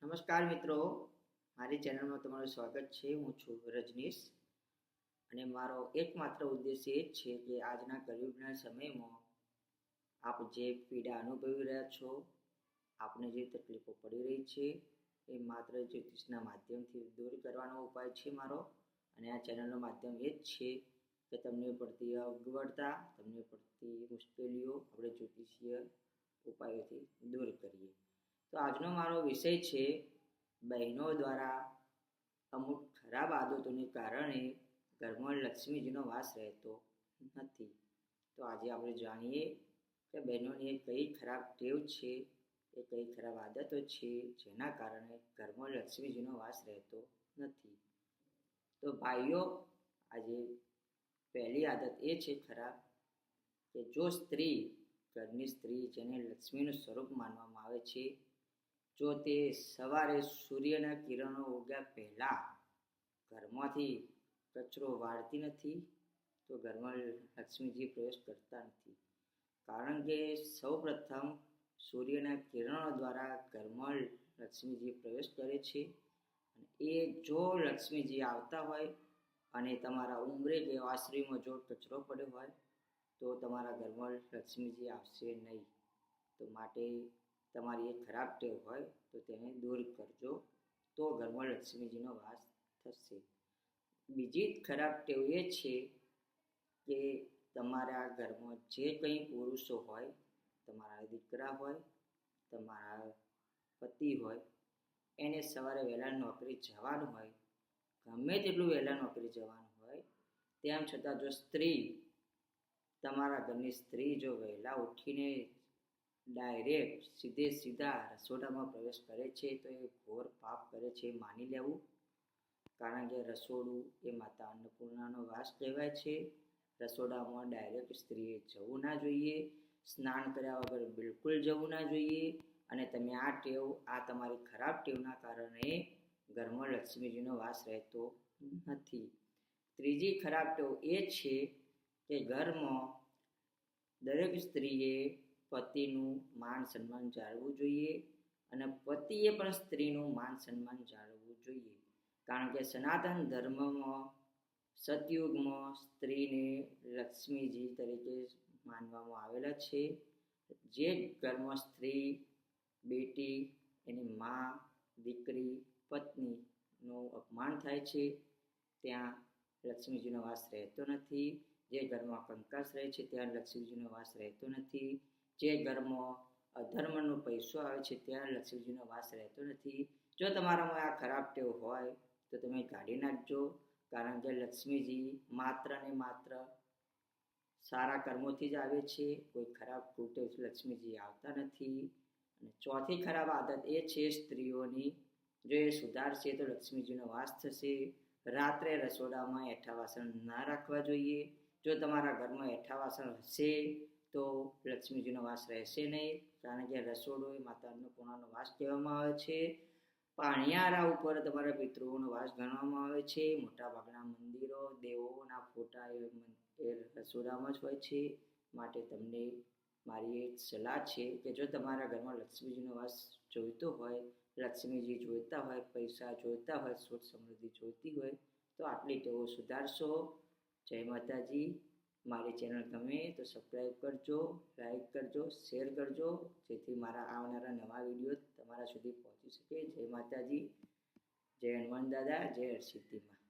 નમસ્કાર મિત્રો, મારી ચેનલમાં તમારું સ્વાગત છે. હું છું રજનીશ અને મારો એકમાત્ર ઉદ્દેશ્ય એ જ છે કે આજના કળિયુગના સમયમાં આપ જે પીડા અનુભવી રહ્યા છો, આપને જે તકલીફો પડી રહી છે એ માત્ર જ્યોતિષના માધ્યમથી દૂર કરવાનો ઉપાય છે મારો. અને આ ચેનલનું માધ્યમ એ જ છે કે તમને પડતી અગવડતા, તમને પડતી મુશ્કેલીઓ આપણે જ્યોતિષીય ઉપાયોથી દૂર કરીએ. તો આજનો મારો વિષય છે બહેનો દ્વારા અમુક ખરાબ આદતોને કારણે ઘરમાં લક્ષ્મીજીનો વાસ રહેતો નથી. તો આજે આપણે જાણીએ કે બહેનોની કઈ ખરાબ ટેવ છે, એ કઈ ખરાબ આદતો છે જેના કારણે ઘરમાં લક્ષ્મીજીનો વાસ રહેતો નથી. તો ભાઈઓ, આજે પહેલી આદત એ છે ખરાબ કે જો સ્ત્રી, ઘરની સ્ત્રી જેને લક્ષ્મીનું સ્વરૂપ માનવામાં આવે છે, જો તે સવારે સૂર્યના કિરણો ઉગ્યા પહેલાં ઘરમાંથી કચરો વાળતી નથી તો ઘરમાં લક્ષ્મીજી પ્રવેશ કરતા નથી. કારણ કે સૌ પ્રથમ સૂર્યના કિરણો દ્વારા ઘરમાં લક્ષ્મીજી પ્રવેશ કરે છે. અને એ જો લક્ષ્મીજી આવતા હોય અને તમારા ઉંબરે કે વાસળીમાં જો કચરો પડ્યો હોય તો તમારા ઘરમાં લક્ષ્મીજી આવશે નહીં. તો માટે તમારી એક ખરાબ ટેવ હોય તો તેને દૂર કરજો, તો ઘરમાં લક્ષ્મીજીનો વાસ થશે. બીજી ખરાબ ટેવ એ છે કે તમારા ઘરમાં જે કંઈ પુરુષો હોય, તમારા દીકરા હોય, તમારા પતિ હોય, એને સવારે વહેલા નોકરી જવાનું હોય, ગમે તેટલું વહેલા નોકરી જવાનું હોય, તેમ છતાં જો સ્ત્રી, તમારા ઘરની સ્ત્રી જો વહેલા ઉઠીને ડાયરેક્ટ સીધા રસોડામાં પ્રવેશ કરે છે તો એ ઘોર પાપ કરે છે માની લેવું. કારણ કે રસોડું એ માતા અન્નપૂર્ણાનો વાસ કહેવાય છે. રસોડામાં ડાયરેક્ટ સ્ત્રીએ જવું ના જોઈએ, સ્નાન કર્યા વગર બિલકુલ જવું ના જોઈએ. અને તમે આ ટેવ, આ તમારી ખરાબ ટેવના કારણે ઘરમાં લક્ષ્મીજીનો વાસ રહેતો નથી. ત્રીજી ખરાબ ટેવ એ છે કે ઘરમાં દરેક સ્ત્રીએ પતિનું માન સન્માન જાળવવું જોઈએ અને પતિએ પણ સ્ત્રીનું માન સન્માન જાળવવું જોઈએ. કારણ કે સનાતન ધર્મમાં સતયુગમાં સ્ત્રીને લક્ષ્મીજી તરીકે માનવામાં આવેલા છે. જે ઘરમાં સ્ત્રી, બેટી, એની મા, દીકરી, પત્નીનું અપમાન થાય છે ત્યાં લક્ષ્મીજીનો વાસ રહેતો નથી. જે ઘરમાં કંકાસ રહે છે ત્યાં લક્ષ્મીજીનો વાસ રહેતો નથી. જે ઘરમાં અધર્મનો પૈસો આવે છે ત્યાં લક્ષ્મીજીનો વાસ રહેતો નથી. જો તમારામાં આ ખરાબ ટેવ હોય તો તમે કાઢી નાખજો. કારણ કે લક્ષ્મીજી માત્ર ને માત્ર સારા કર્મોથી જ આવે છે, કોઈ ખરાબ કૃત્યોથી લક્ષ્મીજી આવતા નથી. અને ચોથી ખરાબ આદત એ છે સ્ત્રીઓની, જો એ સુધારશે તો લક્ષ્મીજીનો વાસ થશે. રાત્રે રસોડામાં એઠા વાસણ ના રાખવા જોઈએ. જો તમારા ઘરમાં એઠા વાસણ હશે તો લક્ષ્મીજીનો વાસ રહેશે નહીં. કારણ કે રસોડું એ માતા અન્નપૂર્ણાનો વાસ કહેવામાં આવે છે. પાણિયારા ઉપર તમારા પિતૃઓનો વાસ ગણવામાં આવે છે. મોટાભાગના મંદિરો, દેવોના ફોટા એ રસોડામાં જ હોય છે. માટે તમને મારી એક સલાહ છે કે જો તમારા ઘરમાં લક્ષ્મીજીનો વાસ જોઈતો હોય, લક્ષ્મીજી જોઈતા હોય, પૈસા જોઈતા હોય, સુખ સમૃદ્ધિ જોઈતી હોય તો આટલી ટેવો સુધારશો. જય માતાજી. મારી ચેનલ ગમે તો સબસ્ક્રાઈબ કરજો, લાઈક કરજો, શેર કરજો, જેથી મારા આવનારા નવા વિડીયો તમારા સુધી પહોંચી શકે. જય માતાજી, જય હનુમાન દાદા, જય હરસિદ્ધિ માં.